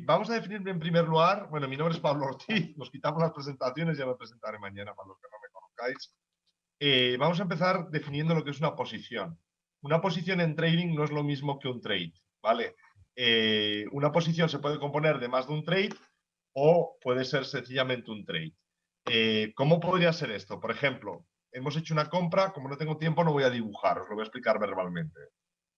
Vamos a definir en primer lugar, bueno, mi nombre es Pablo Ortiz, nos quitamos las presentaciones, ya me presentaré mañana para los que no me conozcáis. Vamos a empezar definiendo lo que es una posición. Una posición en trading no es lo mismo que un trade, ¿vale? Una posición se puede componer de más de un trade o puede ser sencillamente un trade. ¿Cómo podría ser esto? Por ejemplo, hemos hecho una compra, como no tengo tiempo no voy a dibujar, os lo voy a explicar verbalmente.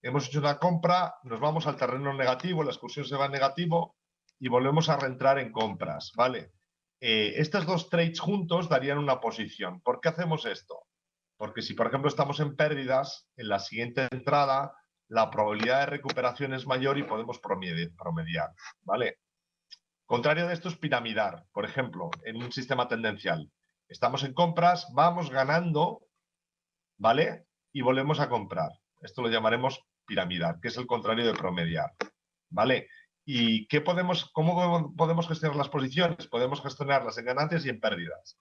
Hemos hecho una compra, nos vamos al terreno negativo, la excursión se va en negativo y volvemos a reentrar en compras, ¿vale? Estos dos trades juntos darían una posición. ¿Por qué hacemos esto? Porque si, por ejemplo, estamos en pérdidas, en la siguiente entrada la probabilidad de recuperación es mayor y podemos promediar, ¿vale? Contrario de esto es piramidar. Por ejemplo, en un sistema tendencial. Estamos en compras, vamos ganando, ¿vale? Y volvemos a comprar. Esto lo llamaremos piramidar, que es el contrario de promediar, ¿vale? ¿Y cómo podemos gestionar las posiciones? Podemos gestionarlas en ganancias y en pérdidas,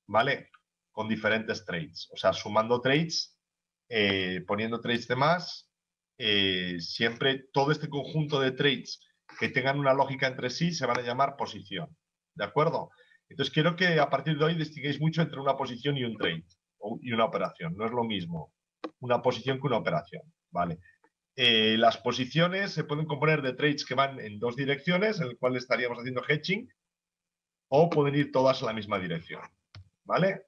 ¿vale? Con diferentes trades. O sea, sumando trades, poniendo trades de más, siempre todo este conjunto de trades que tengan una lógica entre sí se van a llamar posición, ¿de acuerdo? Entonces quiero que a partir de hoy distinguáis mucho entre una posición y un trade y una operación. No es lo mismo una posición que una operación, ¿vale? Las posiciones se pueden componer de trades que van en dos direcciones, en el cual estaríamos haciendo hedging, o pueden ir todas en la misma dirección, ¿vale?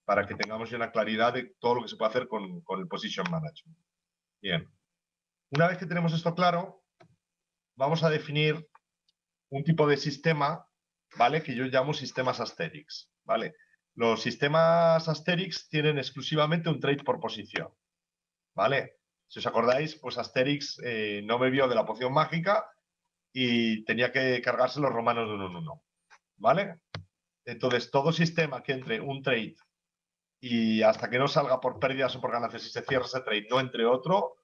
Para que tengamos ya una claridad de todo lo que se puede hacer con el position management. Bien. Una vez que tenemos esto claro, vamos a definir un tipo de sistema, ¿vale? Que yo llamo sistemas Asterix, ¿vale? Los sistemas Asterix tienen exclusivamente un trade por posición, ¿vale? Si os acordáis, pues Asterix no bebió de la poción mágica y tenía que cargarse los romanos de uno en uno, ¿vale? Entonces, todo sistema que entre un trade y hasta que no salga por pérdidas o por ganancias y se cierre ese trade, no entre otro,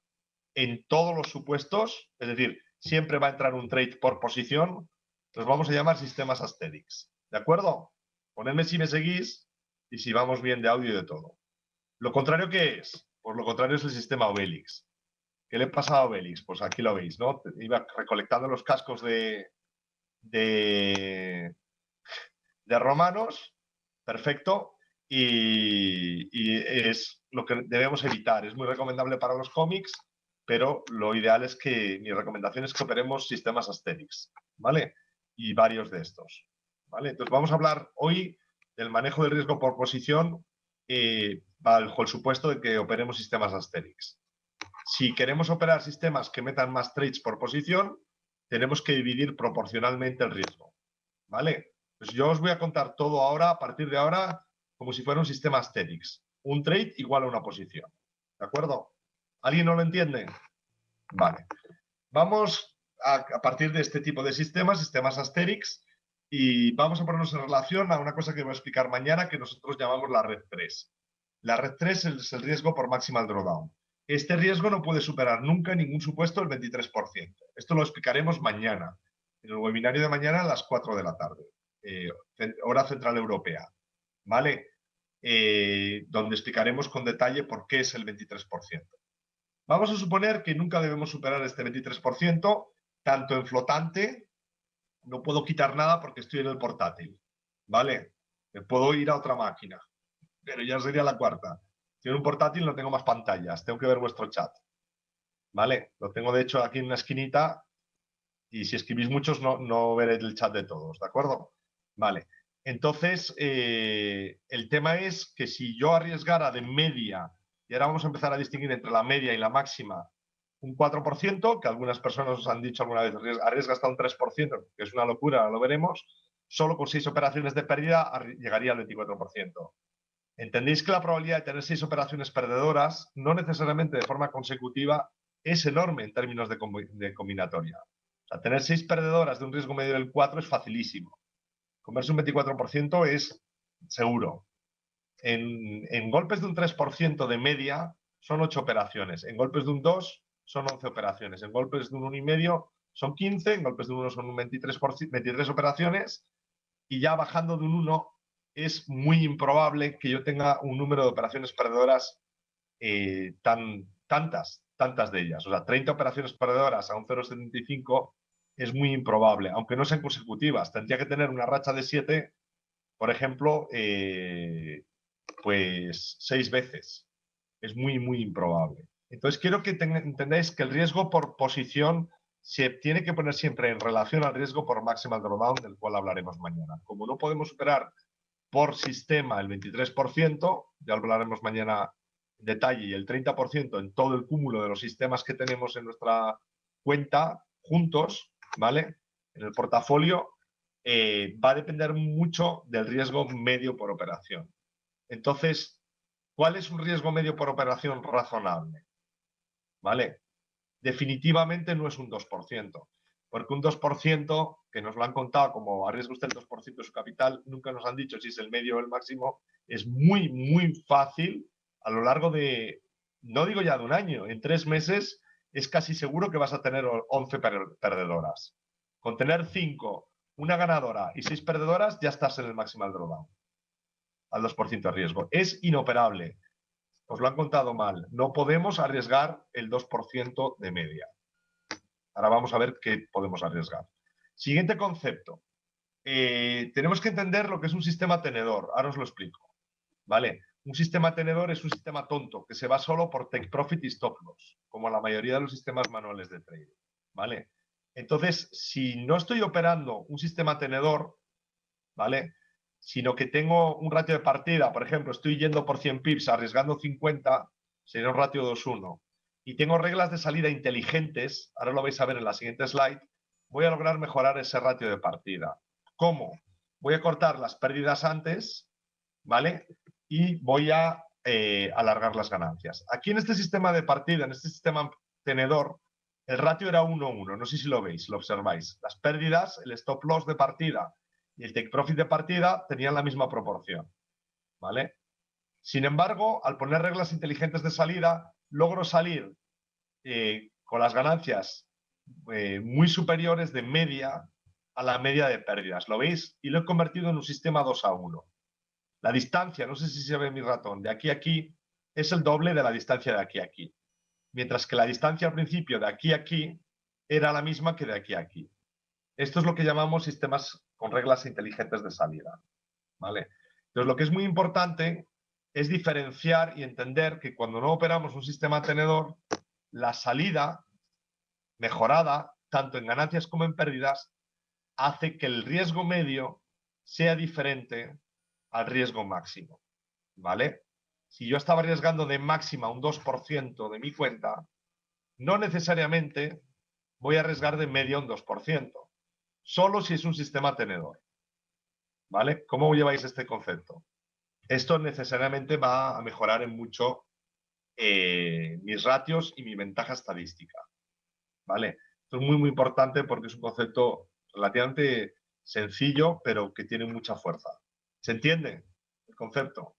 en todos los supuestos, es decir, siempre va a entrar un trade por posición, los vamos a llamar sistemas Asterix. ¿De acuerdo? Ponedme si me seguís y si vamos bien de audio y de todo. ¿Lo contrario qué es? Pues lo contrario es el sistema Obelix. ¿Qué le pasa a Obelix? Pues aquí lo veis, ¿no? Iba recolectando los cascos de romanos, perfecto, y es lo que debemos evitar. Es muy recomendable para los cómics, pero lo ideal es que, mi recomendación es que operemos sistemas Asterix, ¿vale? Y varios de estos, ¿vale? Entonces vamos a hablar hoy del manejo del riesgo por posición bajo el supuesto de que operemos sistemas Asterix. Si queremos operar sistemas que metan más trades por posición, tenemos que dividir proporcionalmente el riesgo, ¿vale? Pues yo os voy a contar todo ahora, a partir de ahora, como si fuera un sistema Asterix. Un trade igual a una posición. ¿De acuerdo? ¿Alguien no lo entiende? Vale. Vamos a partir de este tipo de sistemas Asterix, y vamos a ponernos en relación a una cosa que voy a explicar mañana que nosotros llamamos la red 3. La red 3 es el riesgo por maximal drawdown. Este riesgo no puede superar nunca en ningún supuesto el 23%. Esto lo explicaremos mañana, en el webinario de mañana a las 4 de la tarde, hora central europea, ¿vale? Donde explicaremos con detalle por qué es el 23%. Vamos a suponer que nunca debemos superar este 23%, tanto en flotante, no puedo quitar nada porque estoy en el portátil, ¿vale? Me puedo ir a otra máquina, pero ya sería la cuarta. Si en un portátil no tengo más pantallas, tengo que ver vuestro chat, ¿vale? Lo tengo de hecho aquí en una esquinita y si escribís muchos no veré el chat de todos, ¿de acuerdo? Vale. Entonces, el tema es que si yo arriesgara de media, y ahora vamos a empezar a distinguir entre la media y la máxima, un 4%, que algunas personas os han dicho alguna vez, arriesga hasta un 3%, que es una locura, lo veremos, solo con 6 operaciones de pérdida llegaría al 24%. Entendéis que la probabilidad de tener 6 operaciones perdedoras, no necesariamente de forma consecutiva, es enorme en términos de combinatoria. O sea, tener 6 perdedoras de un riesgo medio del 4 es facilísimo. Comerse un 24% es seguro. En golpes de un 3% de media son 8 operaciones. En golpes de un 2 son 11 operaciones. En golpes de un 1,5 son 15. En golpes de un 1 son 23 operaciones. Y ya bajando de un 1 es muy improbable que yo tenga un número de operaciones perdedoras tantas de ellas. O sea, 30 operaciones perdedoras a un 0,75 es muy improbable, aunque no sean consecutivas. Tendría que tener una racha de 7, por ejemplo, pues 6 veces. Es muy, muy improbable. Entonces, quiero que entendáis que el riesgo por posición se tiene que poner siempre en relación al riesgo por maximal drawdown, del cual hablaremos mañana. Como no podemos superar por sistema el 23%, ya hablaremos mañana en detalle, y el 30% en todo el cúmulo de los sistemas que tenemos en nuestra cuenta juntos, ¿vale? En el portafolio, va a depender mucho del riesgo medio por operación. Entonces, ¿cuál es un riesgo medio por operación razonable? ¿Vale? Definitivamente no es un 2%, porque un 2%, que nos lo han contado como arriesga usted el 2% de su capital, nunca nos han dicho si es el medio o el máximo, es muy, muy fácil a lo largo de, no digo ya de un año, en 3 meses es casi seguro que vas a tener 11 perdedoras. Con tener 5, una ganadora y 6 perdedoras, ya estás en el maximal drawdown, al 2% de riesgo. Es inoperable. Os lo han contado mal. No podemos arriesgar el 2% de media. Ahora vamos a ver qué podemos arriesgar. Siguiente concepto. Tenemos que entender lo que es un sistema tenedor. Ahora os lo explico. ¿Vale? Un sistema tenedor es un sistema tonto que se va solo por take profit y stop loss, como la mayoría de los sistemas manuales de trading. ¿Vale? Entonces, si no estoy operando un sistema tenedor, ¿vale? Sino que tengo un ratio de partida, por ejemplo, estoy yendo por 100 pips, arriesgando 50, sería un ratio 2-1, y tengo reglas de salida inteligentes, ahora lo vais a ver en la siguiente slide, voy a lograr mejorar ese ratio de partida. ¿Cómo? Voy a cortar las pérdidas antes, ¿vale? Y voy a alargar las ganancias. Aquí en este sistema de partida, en este sistema tenedor, el ratio era 1-1, no sé si lo veis, lo observáis. Las pérdidas, el stop loss de partida y el take profit de partida tenían la misma proporción, ¿vale? Sin embargo, al poner reglas inteligentes de salida, logro salir con las ganancias muy superiores de media a la media de pérdidas, ¿lo veis? Y lo he convertido en un sistema 2-1. La distancia, no sé si se ve mi ratón, de aquí a aquí es el doble de la distancia de aquí a aquí. Mientras que la distancia al principio de aquí a aquí era la misma que de aquí a aquí. Esto es lo que llamamos sistemas con reglas inteligentes de salida, ¿vale? Entonces, lo que es muy importante es diferenciar y entender que cuando no operamos un sistema tenedor, la salida mejorada, tanto en ganancias como en pérdidas, hace que el riesgo medio sea diferente al riesgo máximo, ¿vale? Si yo estaba arriesgando de máxima un 2% de mi cuenta, no necesariamente voy a arriesgar de media un 2%, solo si es un sistema tenedor, ¿vale? ¿Cómo lleváis este concepto? Esto necesariamente va a mejorar en mucho mis ratios y mi ventaja estadística, ¿vale? Esto es muy, muy importante porque es un concepto relativamente sencillo, pero que tiene mucha fuerza. ¿Se entiende el concepto?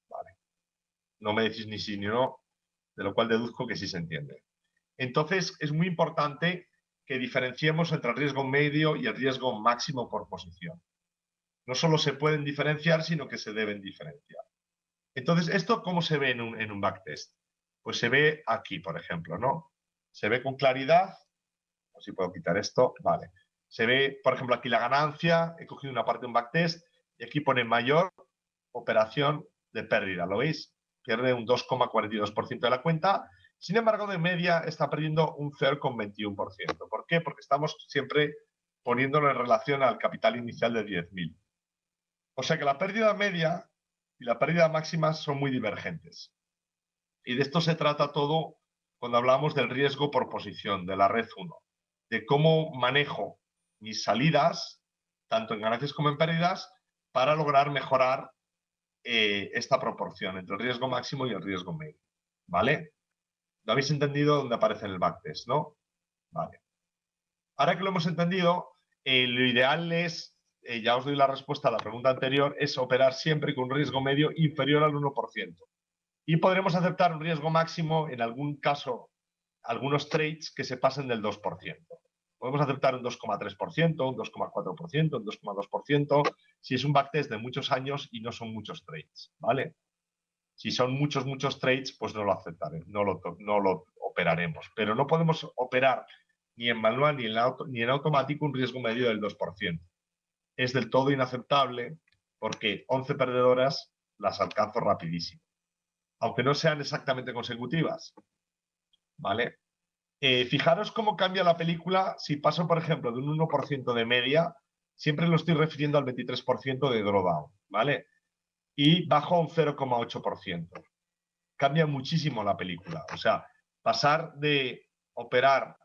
Vale. No me decís ni sí ni no, de lo cual deduzco que sí se entiende. Entonces, es muy importante que diferenciemos entre el riesgo medio y el riesgo máximo por posición. No solo se pueden diferenciar, sino que se deben diferenciar. Entonces, ¿esto cómo se ve en un backtest? Pues se ve aquí, por ejemplo, ¿no? Se ve con claridad. A ver si puedo quitar esto. Vale. Se ve, por ejemplo, aquí la ganancia. He cogido una parte de un backtest y aquí pone mayor operación de pérdida. ¿Lo veis? Pierde un 2,42% de la cuenta. Sin embargo, de media está perdiendo un 0,21%. ¿Por qué? Porque estamos siempre poniéndolo en relación al capital inicial de 10.000. O sea que la pérdida media y la pérdida máxima son muy divergentes. Y de esto se trata todo cuando hablamos del riesgo por posición, de la red 1, de cómo manejo mis salidas, tanto en ganancias como en pérdidas, para lograr mejorar esta proporción entre el riesgo máximo y el riesgo medio. ¿Vale? ¿Lo habéis entendido dónde aparece en el backtest, no? Vale. Ahora que lo hemos entendido, lo ideal es, ya os doy la respuesta a la pregunta anterior, es operar siempre con un riesgo medio inferior al 1%. Y podremos aceptar un riesgo máximo en algún caso, algunos trades que se pasen del 2%. Podemos aceptar un 2,3%, un 2,4%, un 2,2%, si es un backtest de muchos años y no son muchos trades, ¿vale? Si son muchos, muchos trades, pues no lo aceptaré, no lo operaremos. Pero no podemos operar ni en manual ni en automático un riesgo medio del 2%. Es del todo inaceptable porque 11 perdedoras las alcanzo rapidísimo, aunque no sean exactamente consecutivas. ¿Vale? Fijaros cómo cambia la película si paso, por ejemplo, de un 1% de media, siempre lo estoy refiriendo al 23% de drawdown, ¿vale? Y bajo a un 0,8%. Cambia muchísimo la película. O sea, pasar de operar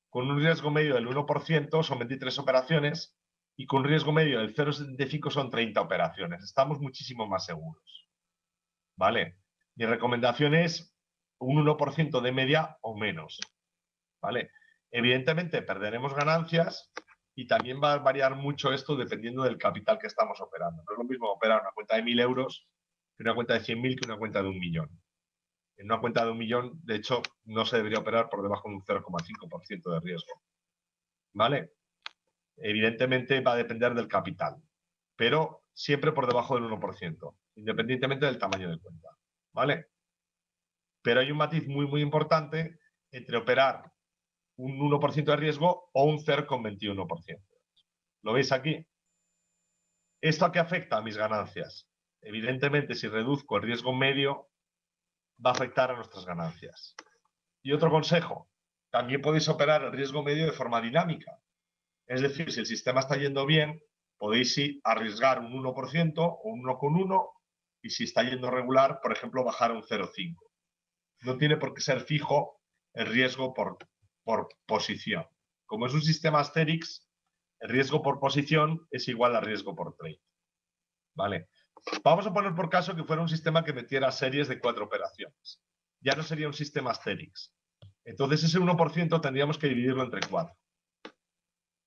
con un riesgo medio del 1% son 23 operaciones y con un riesgo medio del 0,75 son 30 operaciones. Estamos muchísimo más seguros. ¿Vale? Mi recomendación es un 1% de media o menos. ¿Vale? Evidentemente perderemos ganancias y también va a variar mucho esto dependiendo del capital que estamos operando. No es lo mismo operar una cuenta de 1.000 euros que una cuenta de 100.000 que una cuenta de 1 millón. En una cuenta de 1 millón, de hecho, no se debería operar por debajo de un 0,5% de riesgo. ¿Vale? Evidentemente va a depender del capital, pero siempre por debajo del 1%, independientemente del tamaño de cuenta. ¿Vale? Pero hay un matiz muy, muy importante entre operar un 1% de riesgo o un 0,21%. ¿Lo veis aquí? ¿Esto a qué afecta a mis ganancias? Evidentemente, si reduzco el riesgo medio, va a afectar a nuestras ganancias. Y otro consejo, también podéis operar el riesgo medio de forma dinámica. Es decir, si el sistema está yendo bien, podéis arriesgar un 1% o un 1,1 y si está yendo regular, por ejemplo, bajar a un 0,5. No tiene por qué ser fijo el riesgo por posición. Como es un sistema Asterix, el riesgo por posición es igual al riesgo por trade. ¿Vale? Vamos a poner por caso que fuera un sistema que metiera series de 4 operaciones. Ya no sería un sistema Asterix. Entonces ese 1% tendríamos que dividirlo entre 4.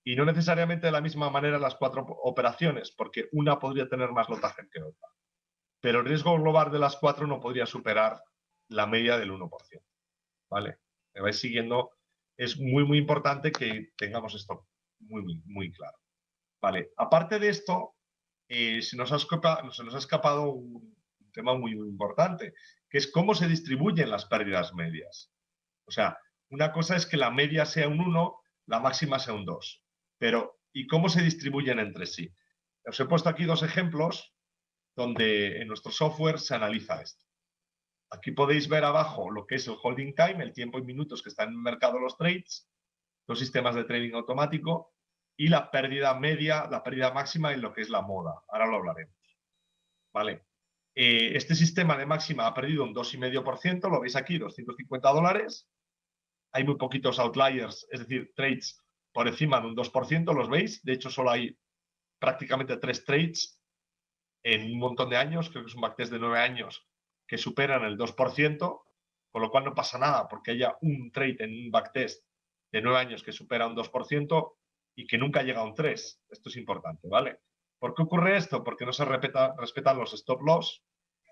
Y no necesariamente de la misma manera las 4 operaciones, porque una podría tener más lotaje que otra. Pero el riesgo global de las 4 no podría superar la media del 1%. ¿Vale? Me vais siguiendo. Es muy, muy importante que tengamos esto muy, muy, muy claro. Vale, aparte de esto, se nos ha escapado un tema muy, muy importante, que es cómo se distribuyen las pérdidas medias. O sea, una cosa es que la media sea un 1, la máxima sea un 2. Pero, ¿y cómo se distribuyen entre sí? Os he puesto aquí 2 ejemplos donde en nuestro software se analiza esto. Aquí podéis ver abajo lo que es el holding time, el tiempo en minutos que están en el mercado los trades, los sistemas de trading automático y la pérdida media, la pérdida máxima en lo que es la moda. Ahora lo hablaremos. ¿Vale? Este sistema de máxima ha perdido un 2,5%, lo veis aquí, $250. Hay muy poquitos outliers, es decir, trades por encima de un 2%, ¿los veis? De hecho, solo hay prácticamente 3 trades en un montón de años, creo que es un backtest de 9 años, que superan el 2%, con lo cual no pasa nada porque haya un trade en un backtest de 9 años que supera un 2% y que nunca llega a un 3%. Esto es importante, ¿vale? ¿Por qué ocurre esto? Porque no se respetan los stop loss,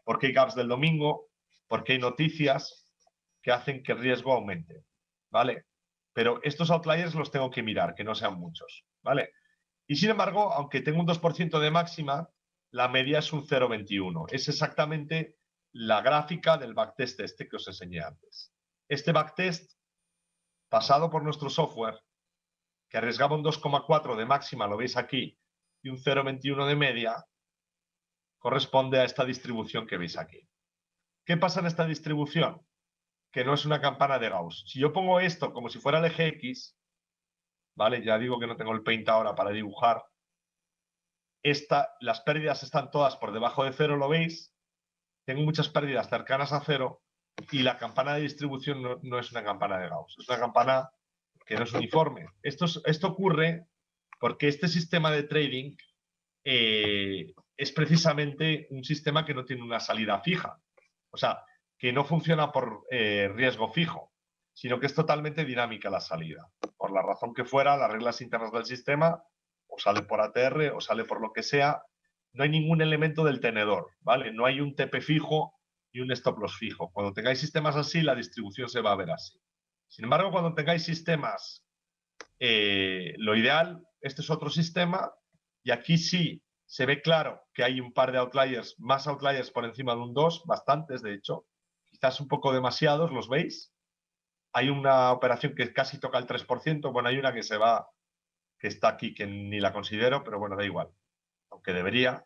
porque hay gaps del domingo, porque hay noticias que hacen que el riesgo aumente, ¿vale? Pero estos outliers los tengo que mirar, que no sean muchos, ¿vale? Y sin embargo, aunque tengo un 2% de máxima, la media es un 0,21. Es exactamente la gráfica del backtest este que os enseñé antes. Este backtest, pasado por nuestro software, que arriesgaba un 2,4 de máxima, lo veis aquí, y un 0,21 de media, corresponde a esta distribución que veis aquí. ¿Qué pasa en esta distribución? Que no es una campana de Gauss. Si yo pongo esto como si fuera el eje X, ¿vale? Ya digo que no tengo el Paint ahora para dibujar. Las pérdidas están todas por debajo de 0, ¿lo veis? Tengo muchas pérdidas cercanas a 0 y la campana de distribución no es una campana de Gauss, es una campana que no es uniforme. Esto ocurre porque este sistema de trading es precisamente un sistema que no tiene una salida fija. O sea, que no funciona por riesgo fijo, sino que es totalmente dinámica la salida. Por la razón que fuera, las reglas internas del sistema, o sale por ATR, o sale por lo que sea, no hay ningún elemento del tenedor, ¿vale? No hay un TP fijo y un stop loss fijo. Cuando tengáis sistemas así, la distribución se va a ver así. Sin embargo, cuando tengáis sistemas, lo ideal, este es otro sistema, y aquí sí se ve claro que hay un par de outliers, más outliers por encima de un 2, bastantes de hecho, quizás un poco demasiados, ¿los veis? hay una operación que casi toca el 3%, bueno, hay una que se va, que está aquí, que ni la considero, pero bueno, da igual, aunque debería,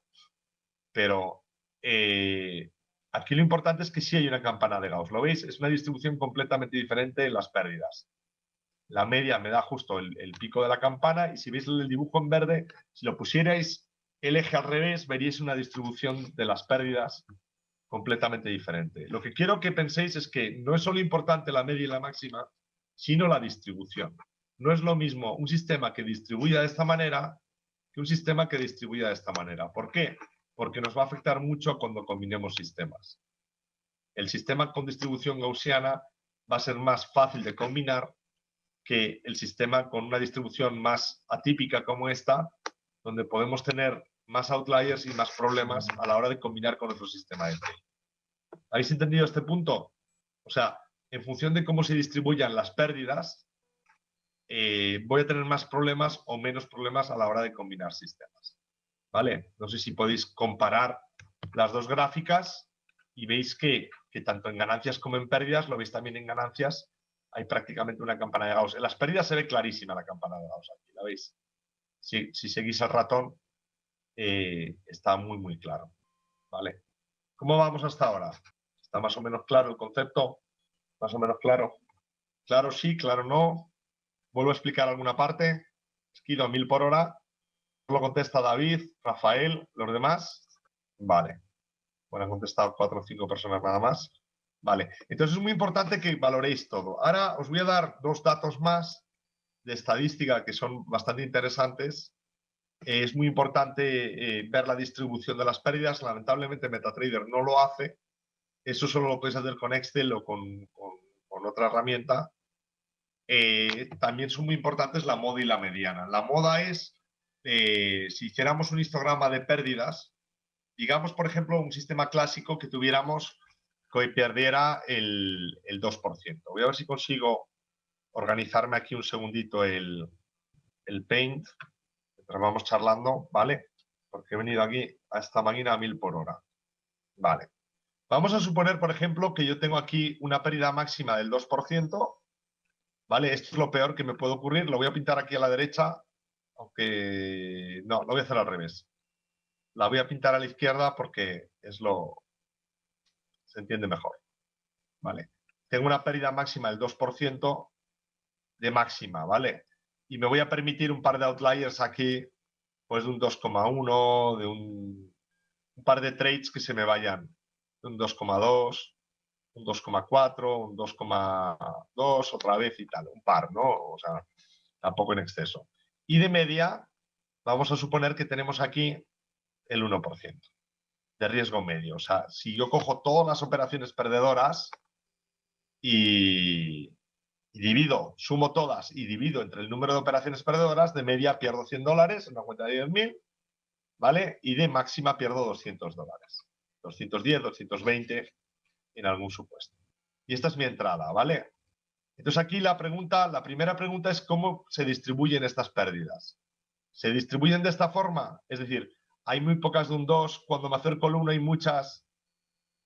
pero aquí lo importante es que sí hay una campana de Gauss, ¿lo veis? Es una distribución completamente diferente en las pérdidas. La media me da justo el pico de la campana y si veis el dibujo en verde, si lo pusierais el eje al revés, veríais una distribución de las pérdidas completamente diferente. Lo que quiero que penséis es que no es solo importante la media y la máxima, sino la distribución. No es lo mismo un sistema que distribuya de esta manera que un sistema que distribuya de esta manera. ¿Por qué? Porque nos va a afectar mucho cuando combinemos sistemas. El sistema con distribución gaussiana va a ser más fácil de combinar que el sistema con una distribución más atípica como esta, donde podemos tener más outliers y más problemas a la hora de combinar con nuestro sistema de trading. ¿Habéis entendido este punto? O sea, en función de cómo se distribuyan las pérdidas, voy a tener más problemas o menos problemas a la hora de combinar sistemas. ¿Vale? No sé si podéis comparar las dos gráficas y veis que tanto en ganancias como en pérdidas, lo veis también en ganancias, hay prácticamente una campana de Gauss. En las pérdidas se ve clarísima la campana de Gauss aquí, ¿la veis? Si seguís el ratón, está muy, muy claro. ¿Vale? ¿Cómo vamos hasta ahora? ¿Está más o menos claro el concepto? ¿Más o menos claro? Claro sí, claro no. ¿Vuelvo a explicar alguna parte? Esquido a 1000 por hora. Lo contesta David, Rafael, los demás. Vale. Bueno, han contestado 4 o 5 personas nada más. Vale. Entonces es muy importante que valoréis todo. Ahora os voy a dar 2 datos más de estadística que son bastante interesantes. Es muy importante ver la distribución de las pérdidas. Lamentablemente MetaTrader no lo hace. Eso solo lo podéis hacer con Excel o con otra herramienta. También son muy importantes la moda y la mediana. La moda es, si hiciéramos un histograma de pérdidas, digamos, por ejemplo, un sistema clásico que tuviéramos que perdiera el 2%. Voy a ver si consigo organizarme aquí un segundito el Paint, mientras vamos charlando, ¿vale? Porque he venido aquí a esta máquina a 1000 por hora. Vale. Vamos a suponer, por ejemplo, que yo tengo aquí una pérdida máxima del 2%, ¿vale? Esto es lo peor que me puede ocurrir. Lo voy a pintar aquí a la derecha, aunque no, lo voy a hacer al revés. La voy a pintar a la izquierda porque se entiende mejor. ¿Vale? Tengo una pérdida máxima del 2% de máxima, ¿vale? Y me voy a permitir un par de outliers aquí, pues de un 2,1, de un par de trades que se me vayan, de un 2,2, un 2,4, un 2,2 otra vez y tal, un par, ¿no? O sea, tampoco en exceso. Y de media, vamos a suponer que tenemos aquí el 1% de riesgo medio. O sea, si yo cojo todas las operaciones perdedoras y divido, sumo todas y divido entre el número de operaciones perdedoras, de media pierdo $100 en una cuenta de 10.000, ¿vale? Y de máxima pierdo $200. 210, 220 en algún supuesto. Y esta es mi entrada, ¿vale? Entonces aquí la primera pregunta es cómo se distribuyen estas pérdidas. ¿Se distribuyen de esta forma? Es decir, hay muy pocas de un 2, cuando me acerco al 1 hay muchas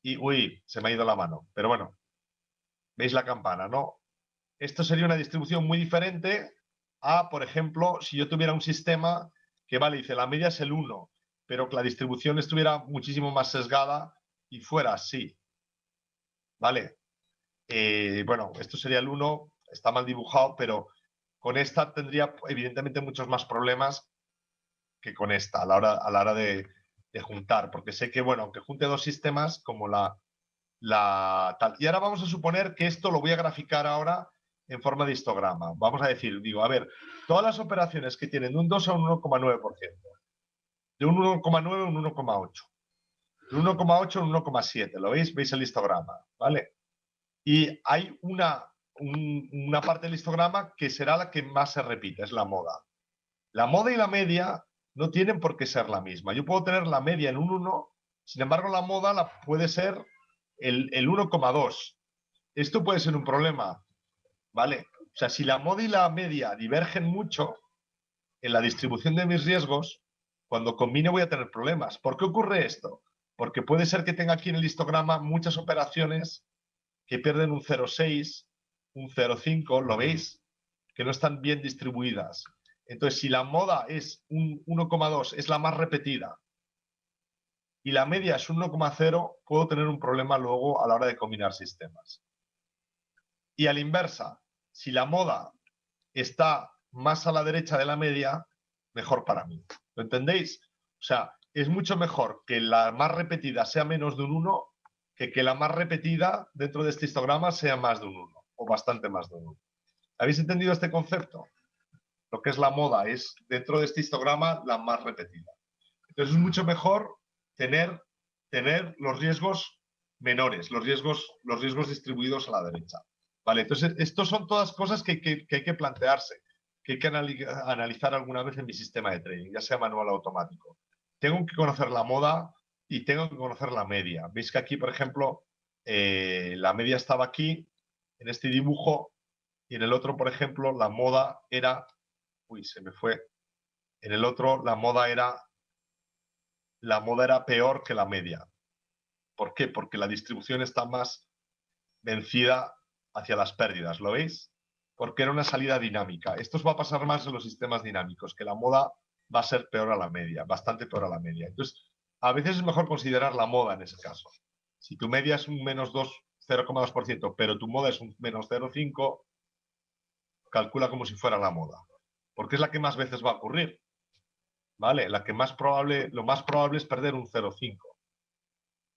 y, uy, se me ha ido la mano. Pero bueno, veis la campana, ¿no? Esto sería una distribución muy diferente a, por ejemplo, si yo tuviera un sistema que, vale, dice, la media es el 1, pero que la distribución estuviera muchísimo más sesgada y fuera así. ¿Vale? Bueno, esto sería el 1, está mal dibujado, pero con esta tendría evidentemente muchos más problemas que con esta a la hora de juntar, porque sé que, bueno, aunque junte dos sistemas, como la tal. Y ahora vamos a suponer que esto lo voy a graficar ahora en forma de histograma. Vamos a decir, digo, a ver, todas las operaciones que tienen de un 2 a un 1,9%, de un 1,9 a un 1,8, de un 1,8 a un 1,7, ¿lo veis? ¿Veis el histograma? ¿Vale? Y hay una parte del histograma que será la que más se repite, es la moda. La moda y la media no tienen por qué ser la misma. Yo puedo tener la media en un 1, sin embargo la moda puede ser el 1,2. Esto puede ser un problema, ¿vale? O sea, si la moda y la media divergen mucho en la distribución de mis riesgos, cuando combine voy a tener problemas. ¿Por qué ocurre esto? Porque puede ser que tenga aquí en el histograma muchas operaciones que pierden un 0,6 un 0,5, ¿lo veis? Que no están bien distribuidas. Entonces, si la moda es un 1,2, es la más repetida, y la media es un 1,0, puedo tener un problema luego a la hora de combinar sistemas. Y a la inversa, si la moda está más a la derecha de la media, mejor para mí. ¿Lo entendéis? O sea, es mucho mejor que la más repetida sea menos de un 1 que la más repetida dentro de este histograma sea más de un 1 o bastante más de un 1. ¿Habéis entendido este concepto? Lo que es la moda es dentro de este histograma la más repetida. Entonces es mucho mejor tener los riesgos menores, los riesgos distribuidos a la derecha. Vale, entonces estos son todas cosas que hay que plantearse, que hay que analizar alguna vez en mi sistema de trading, ya sea manual o automático. Tengo que conocer la moda y tengo que conocer la media. Veis que aquí, por ejemplo, la media estaba aquí, en este dibujo, y en el otro, por ejemplo, la moda era... Uy, se me fue. En el otro, la moda era peor que la media. ¿Por qué? Porque la distribución está más vencida hacia las pérdidas, ¿lo veis? Porque era una salida dinámica. Esto os va a pasar más en los sistemas dinámicos, que la moda va a ser peor a la media, bastante peor a la media. Entonces, a veces es mejor considerar la moda en ese caso. Si tu media es un menos 0,2%, pero tu moda es un menos 0,5%, calcula como si fuera la moda. Porque es la que más veces va a ocurrir. ¿Vale? Lo más probable es perder un 0,5.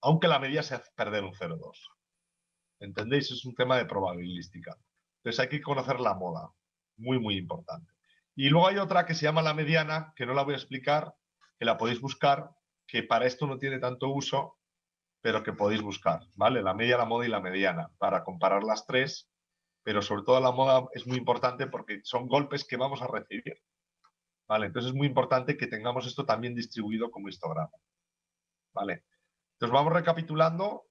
Aunque la media sea perder un 0,2. ¿Entendéis? Es un tema de probabilística. Entonces hay que conocer la moda. Muy, muy importante. Y luego hay otra que se llama la mediana, que no la voy a explicar, que la podéis buscar, que para esto no tiene tanto uso, pero que podéis buscar, ¿vale? La media, la moda y la mediana, para comparar las tres, pero sobre todo la moda es muy importante porque son golpes que vamos a recibir, ¿vale? Entonces es muy importante que tengamos esto también distribuido como histograma, ¿vale? Entonces vamos recapitulando.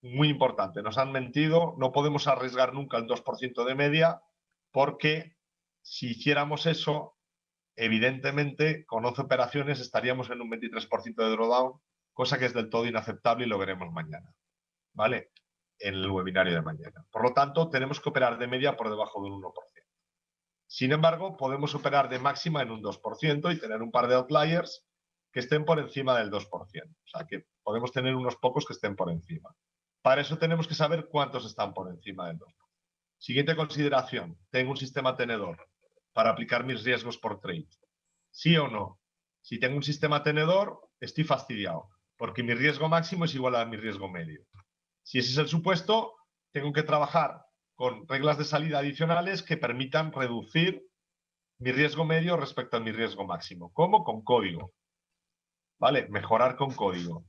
Muy importante, nos han mentido, no podemos arriesgar nunca el 2% de media, porque si hiciéramos eso, evidentemente con 11 operaciones estaríamos en un 23% de drawdown, cosa que es del todo inaceptable y lo veremos mañana, ¿vale? En el webinario de mañana. Por lo tanto, tenemos que operar de media por debajo del 1%. Sin embargo, podemos operar de máxima en un 2% y tener un par de outliers que estén por encima del 2%. O sea, que podemos tener unos pocos que estén por encima. Para eso tenemos que saber cuántos están por encima del 2%. Siguiente consideración. Tengo un sistema tenedor para aplicar mis riesgos por trade. ¿Sí o no? Si tengo un sistema tenedor, estoy fastidiado, porque mi riesgo máximo es igual a mi riesgo medio. Si ese es el supuesto, tengo que trabajar con reglas de salida adicionales que permitan reducir mi riesgo medio respecto a mi riesgo máximo. ¿Cómo? Con código. ¿Vale? Mejorar con código.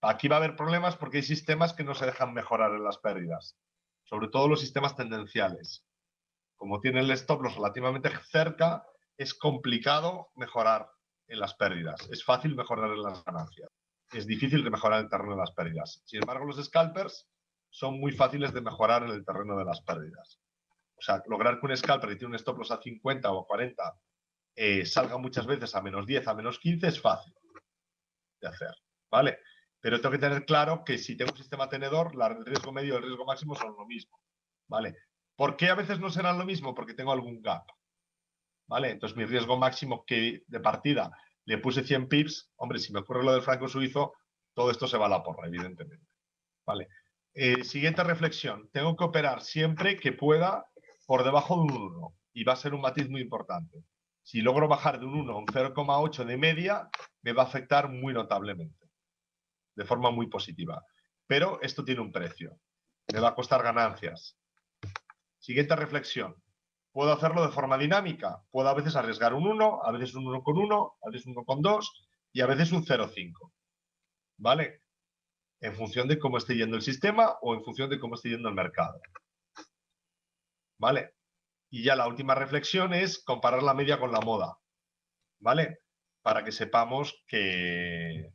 Aquí va a haber problemas porque hay sistemas que no se dejan mejorar en las pérdidas, sobre todo los sistemas tendenciales. Como tienen el stop loss relativamente cerca, es complicado mejorar en las pérdidas. Es fácil mejorar en las ganancias. Es difícil de mejorar en el terreno de las pérdidas. Sin embargo, los scalpers son muy fáciles de mejorar en el terreno de las pérdidas. O sea, lograr que un scalper que tiene un stop loss a 50 o 40 salga muchas veces a menos 10, a menos 15 es fácil de hacer, ¿vale? Pero tengo que tener claro que si tengo un sistema tenedor, el riesgo medio y el riesgo máximo son lo mismo, ¿vale? ¿Por qué a veces no serán lo mismo? Porque tengo algún gap, ¿vale? Entonces mi riesgo máximo que de partida le puse 100 pips, hombre, si me ocurre lo del franco suizo, todo esto se va a la porra, evidentemente, ¿vale? Siguiente reflexión, tengo que operar siempre que pueda por debajo de un 1 y va a ser un matiz muy importante. Si logro bajar de un 1 a un 0,8 de media, me va a afectar muy notablemente, de forma muy positiva. Pero esto tiene un precio, me va a costar ganancias. Siguiente reflexión, puedo hacerlo de forma dinámica, puedo a veces arriesgar un 1, a veces un 1,1, a veces un 1,2 y a veces un 0,5, ¿vale? En función de cómo esté yendo el sistema o en función de cómo esté yendo el mercado. ¿Vale? Y ya la última reflexión es comparar la media con la moda. ¿Vale? Para que sepamos que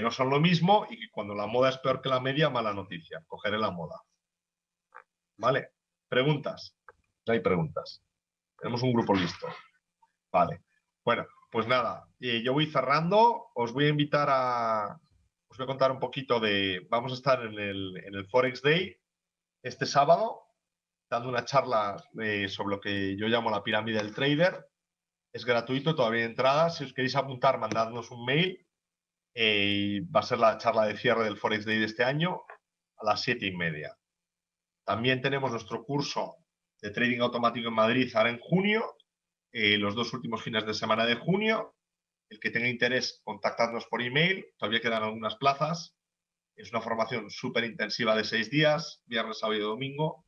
no son lo mismo y que cuando la moda es peor que la media, mala noticia. Cogeré la moda. ¿Vale? ¿Preguntas? No hay preguntas. Tenemos un grupo listo. Vale. Bueno, pues nada, yo voy cerrando. Os voy a invitar a... Os voy a contar un poquito de... Vamos a estar en el Forex Day este sábado, dando una charla sobre lo que yo llamo la pirámide del trader. Es gratuito, todavía hay entradas. Si os queréis apuntar, mandadnos un mail. Va a ser la charla de cierre del Forex Day de este año a las 7:30. También tenemos nuestro curso de trading automático en Madrid ahora en junio, los 2 últimos fines de semana de junio. El que tenga interés, contactadnos por email. Todavía quedan algunas plazas. Es una formación súper intensiva de 6 días, viernes, sábado y domingo.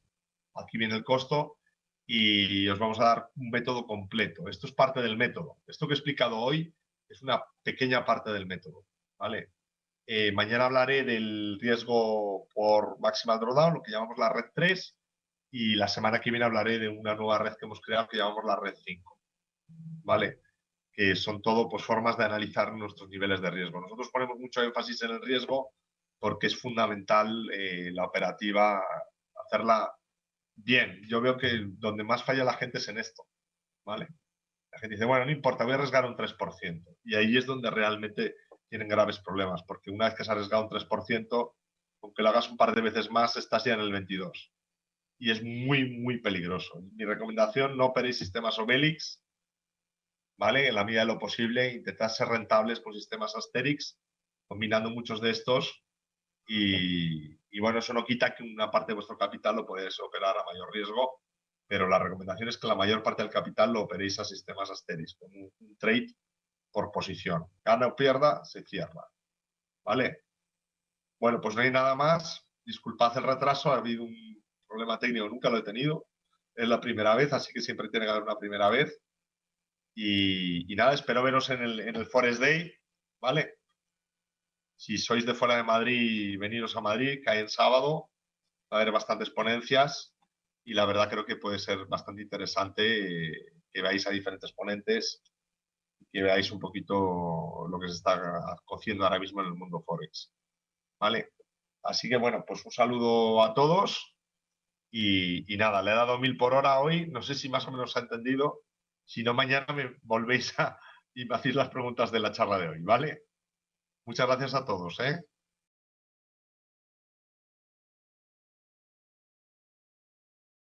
Aquí viene el costo y os vamos a dar un método completo. Esto es parte del método. Esto que he explicado hoy es una pequeña parte del método, ¿vale? Mañana hablaré del riesgo por Maximal Drawdown, lo que llamamos la red 3, y la semana que viene hablaré de una nueva red que hemos creado que llamamos la red 5, ¿vale? Que son todo pues, formas de analizar nuestros niveles de riesgo. Nosotros ponemos mucho énfasis en el riesgo porque es fundamental la operativa, hacerla bien. Yo veo que donde más falla la gente es en esto, ¿vale? La gente dice, bueno, no importa, voy a arriesgar un 3%. Y ahí es donde realmente tienen graves problemas, porque una vez que has arriesgado un 3%, aunque lo hagas un par de veces más, estás ya en el 22%. Y es muy, muy peligroso. Mi recomendación, no operéis sistemas Obelix, ¿vale? En la medida de lo posible, intentad ser rentables con sistemas Asterix, combinando muchos de estos. Y bueno, eso no quita que una parte de vuestro capital lo podéis operar a mayor riesgo, pero la recomendación es que la mayor parte del capital lo operéis a sistemas Asterix, con un trade por posición. Gana o pierda, se cierra. ¿Vale? Bueno, pues no hay nada más. Disculpad el retraso, ha habido un problema técnico, nunca lo he tenido. Es la primera vez, así que siempre tiene que haber una primera vez. Y nada, espero veros en el Forest Day, ¿vale? Si sois de fuera de Madrid, veniros a Madrid, cae en sábado, va a haber bastantes ponencias y la verdad creo que puede ser bastante interesante que veáis a diferentes ponentes y que veáis un poquito lo que se está cociendo ahora mismo en el mundo Forex, ¿vale? Así que bueno, pues un saludo a todos y nada, le he dado 1000 por hora hoy, no sé si más o menos se ha entendido, si no mañana me volvéis y me hacéis las preguntas de la charla de hoy, ¿vale? Muchas gracias a todos, ¿eh?